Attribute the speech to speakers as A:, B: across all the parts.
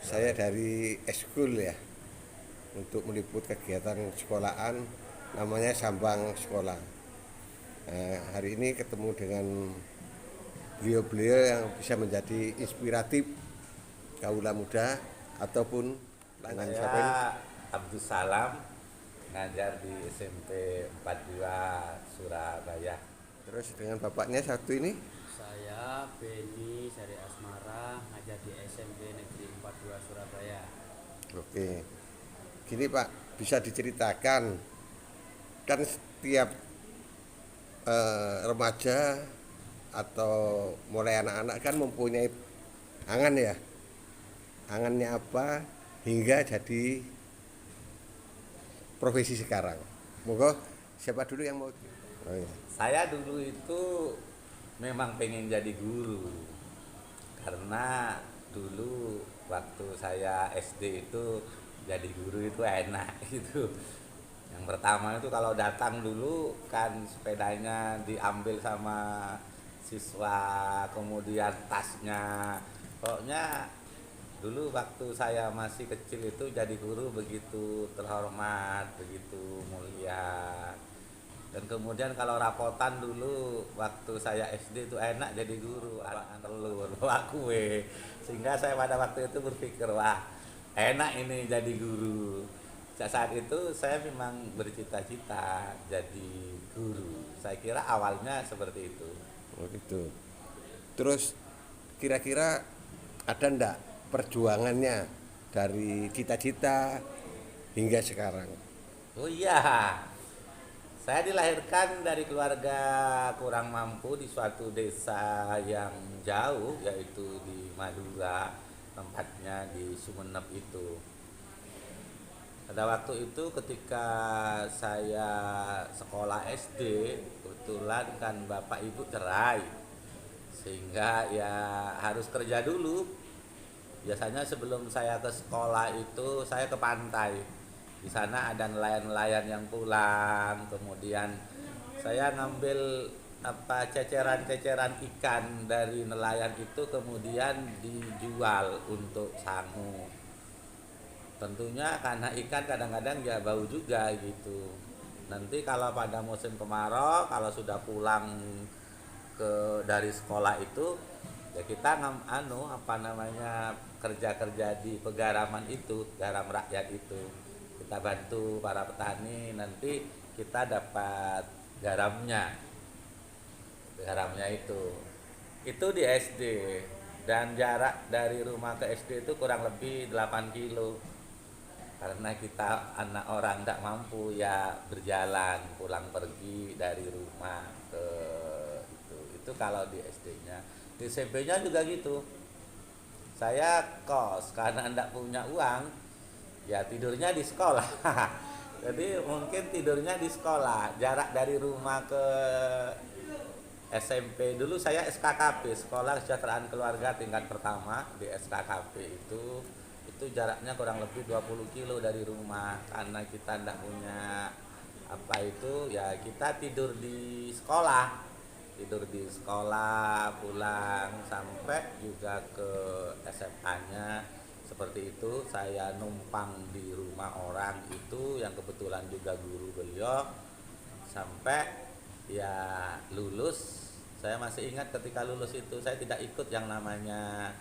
A: Saya dari eskul ya, untuk meliput kegiatan sekolahan, namanya Sambang Sekolah. Hari ini ketemu dengan beliau-beliau yang bisa menjadi inspiratif kaula muda ataupun dengan
B: Saya
A: siapa ini.
B: Abdus Salam, ngajar di SMP 42 Surabaya.
A: Terus dengan bapaknya satu ini.
C: Saya Beni Sari Asmara, ngajar di SMP Negeri 42 Surabaya.
A: Oke, gini Pak, bisa diceritakan, kan setiap remaja atau mulai anak-anak kan mempunyai angan ya, angannya apa hingga jadi profesi sekarang. Monggo, siapa dulu yang mau? Oh, iya.
B: Saya dulu itu memang pengen jadi guru karena dulu waktu saya SD itu jadi guru itu enak gitu. Yang pertama itu kalau datang dulu kan sepedanya diambil sama siswa, kemudian tasnya. Pokoknya dulu waktu saya masih kecil itu jadi guru begitu terhormat, begitu mulia. Dan kemudian kalau rapotan dulu waktu saya SD itu enak jadi guru, anak telur, bawa kue. Sehingga saya pada waktu itu berpikir, wah enak ini jadi guru. Sejak saat itu saya memang bercita-cita jadi guru. Saya kira awalnya seperti itu.
A: Oh gitu. Terus kira-kira ada ndak perjuangannya dari cita-cita hingga sekarang?
B: Oh iya, saya dilahirkan dari keluarga kurang mampu di suatu desa yang jauh, yaitu di Madura, tempatnya di Sumeneb itu. Pada waktu itu ketika saya sekolah SD, kebetulan kan bapak ibu cerai, sehingga ya harus kerja dulu. Biasanya sebelum saya ke sekolah itu saya ke pantai. Di sana ada nelayan-nelayan yang pulang, kemudian saya ngambil ceceran-ceceran ikan dari nelayan itu kemudian dijual untuk sangu. Tentunya karena ikan kadang-kadang ya bau juga gitu. Nanti kalau pada musim kemarau, kalau sudah pulang dari sekolah itu ya kita kerja-kerja di pegaraman itu, garam rakyat itu. Kita bantu para petani, nanti kita dapat garamnya. Garamnya itu di SD, dan jarak dari rumah ke SD itu kurang lebih 8 kilo. Karena kita anak orang tidak mampu ya berjalan pulang pergi dari rumah ke itu kalau di SD-nya. Di SMP-nya juga gitu. Saya kos karena tidak punya uang, ya tidurnya di sekolah. Jadi mungkin tidurnya di sekolah. Jarak dari rumah ke SMP dulu saya SKKP, Sekolah Kesejahteraan Keluarga tingkat pertama di SKKP itu jaraknya kurang lebih 20 kilo dari rumah. Karena kita tidak punya ya kita tidur di sekolah, pulang sampai juga ke SMA-nya seperti itu. Saya numpang di rumah orang itu yang kebetulan juga guru beliau sampai ya lulus. Saya masih ingat ketika lulus itu saya tidak ikut yang namanya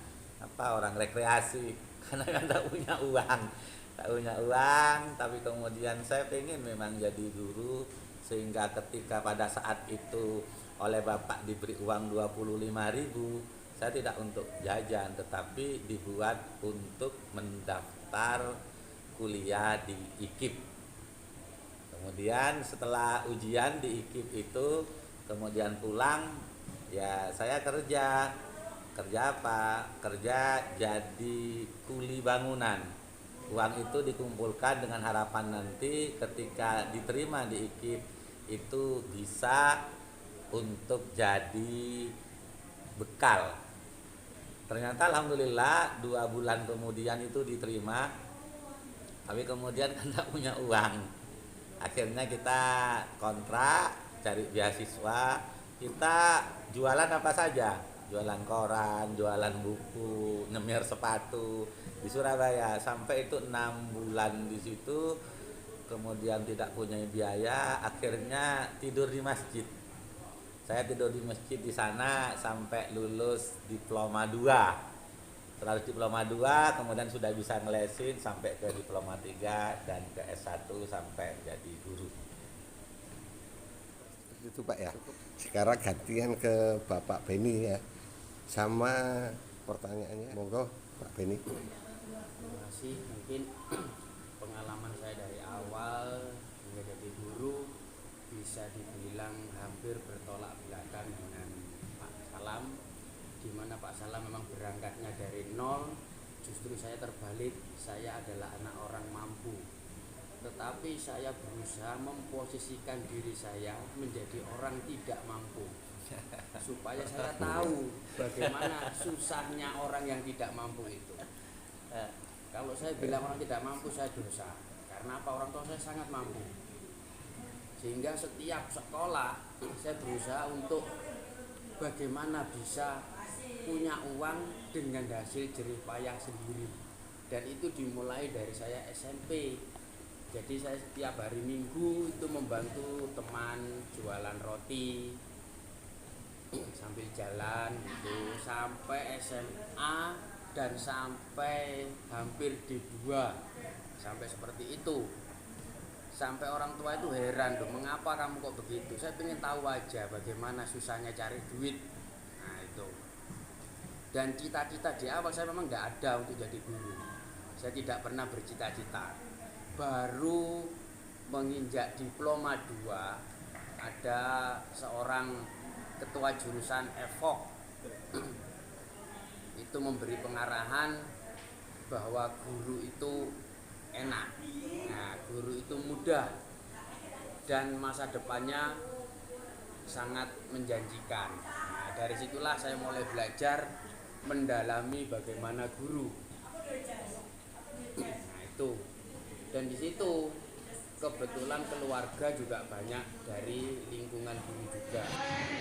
B: orang rekreasi karena kan tak punya uang, tapi kemudian saya pengen memang jadi guru, sehingga ketika pada saat itu oleh bapak diberi uang 25.000, saya tidak untuk jajan tetapi dibuat untuk mendaftar kuliah di IKIP. Kemudian setelah ujian di IKIP itu kemudian pulang, ya saya kerja apa? Kerja jadi kuli bangunan. Uang itu dikumpulkan dengan harapan nanti ketika diterima di IKIP itu bisa untuk jadi bekal. Ternyata alhamdulillah 2 bulan kemudian itu diterima, tapi kemudian kan tidak punya uang. Akhirnya kita kontrak, cari beasiswa, kita jualan apa saja. jualan koran, jualan buku, nyemir sepatu di Surabaya sampai itu 6 bulan di situ. Kemudian tidak punya biaya, akhirnya tidur di masjid. Saya tidur di masjid di sana sampai lulus diploma 2. Setelah diploma 2, kemudian sudah bisa ngelesin sampai ke diploma 3 dan ke S1 sampai jadi guru.
A: Itu Pak ya. Sekarang gantian ke Bapak Beni ya. Sama pertanyaannya, monggo Pak Beni.
C: Terima kasih. Mungkin pengalaman saya dari awal hingga jadi guru bisa dibilang hampir bertolak belakang dengan Pak Salam, di mana Pak Salam memang berangkatnya dari nol. Justru saya terbalik, saya adalah anak orang mampu, tetapi saya berusaha memposisikan diri saya menjadi orang tidak mampu supaya saya tahu bagaimana susahnya orang yang tidak mampu itu. Kalau saya bilang orang tidak mampu, saya dosa. Karena apa? Orang tua saya sangat mampu. Sehingga setiap sekolah saya berusaha untuk bagaimana bisa punya uang dengan hasil jerih payah sendiri. Dan itu dimulai dari saya SMP. Jadi saya setiap hari Minggu itu membantu teman jualan roti sambil jalan gitu sampai SMA dan sampai hampir D2, sampai seperti itu. Sampai orang tua itu heran, "Loh, mengapa kamu kok begitu?" Saya ingin tahu aja bagaimana susahnya cari duit. Nah itu. Dan cita-cita di awal saya memang nggak ada untuk jadi guru. Saya tidak pernah bercita-cita. Baru menginjak diploma 2, ada seorang ketua jurusan EVOK itu memberi pengarahan bahwa guru itu enak, nah, guru itu mudah dan masa depannya sangat menjanjikan. Nah, dari situlah saya mulai belajar mendalami bagaimana guru. Nah itu, dan di situ kebetulan keluarga juga banyak dari lingkungan guru juga.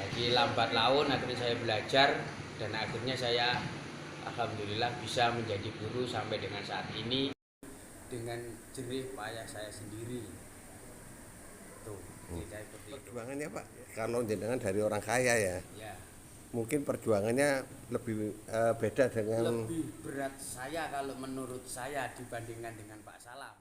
C: Jadi lambat laun akhirnya saya belajar dan akhirnya saya alhamdulillah bisa menjadi guru sampai dengan saat ini dengan jerih payah saya sendiri. Tuh, cerita seperti itu.
A: Perjuangannya Pak, kalau jenengan dari orang kaya ya,
C: Ya,
A: mungkin perjuangannya lebih beda dengan
C: lebih berat saya kalau menurut saya dibandingkan dengan Pak Salam.